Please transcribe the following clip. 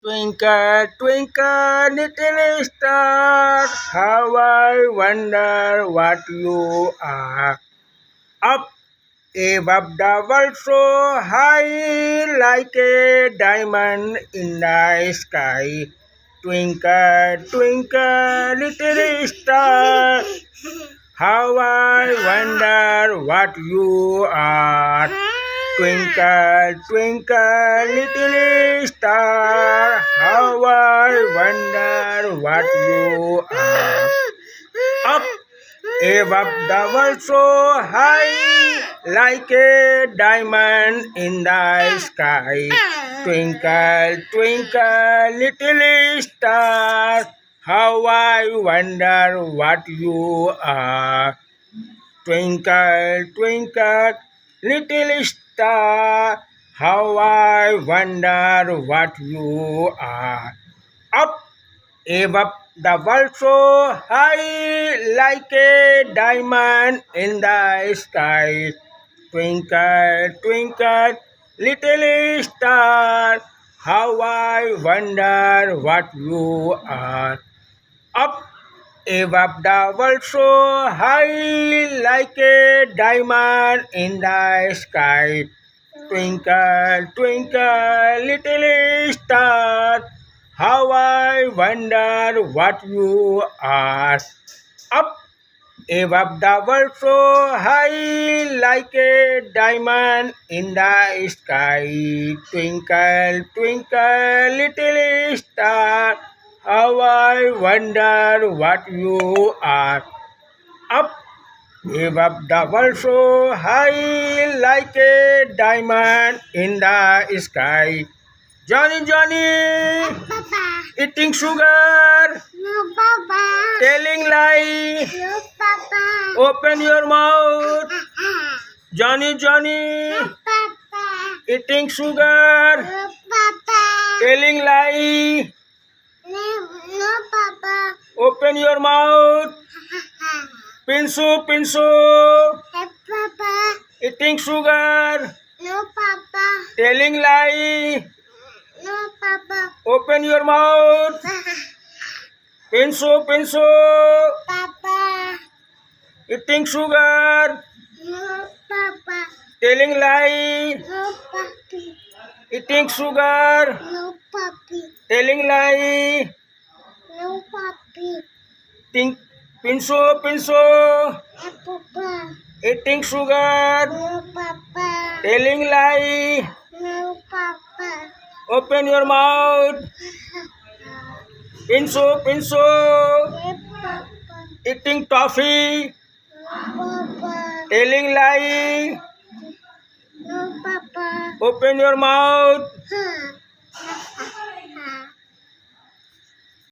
Twinkle, twinkle, little star, how I wonder what you are. Up above the world so high, like a diamond in the sky. Twinkle, twinkle, little star, how I wonder what you are. Twinkle, twinkle, little star, how I wonder what you are. Up above the world so high, like a diamond in the sky. Twinkle, twinkle, little star, how I wonder what you are. Twinkle, twinkle, little star, how I wonder what you are. Up above the world so high, like a diamond in the sky. Twinkle, twinkle, little star, how I wonder what you are. Up above the world so high, like a diamond in the sky. Twinkle, twinkle, little star, how I wonder what you are. Up above the world so high, like a diamond in the sky. Twinkle, twinkle, little star, how I wonder what you are. Up above the world so high, like a diamond in the sky. Johnny, Johnny, Papa. eating sugar, No, Papa. telling lie. No, Papa. Open your mouth. Johnny, Johnny, No, Papa. eating sugar, No, Papa. telling lie. No, no, Papa. Open your mouth. Pinsu, pinsu, Hey, Papa. eating sugar, No, Papa. telling lie. No, Papa. Open your mouth. Pinsu, pinsu, Papa. eating sugar, No, Papa. telling lie. No, Papi. Eating sugar, No, Papi. telling lie. No, Papi. Think, pinsu, pinsu, Hey, Papa. eating sugar, No, Papa. telling lie. No, Papa. Open your mouth. Pinsu, pinsu, Hey, Papa. eating toffee, No, Papa. telling lie. No, Papa. Open your mouth. Huh.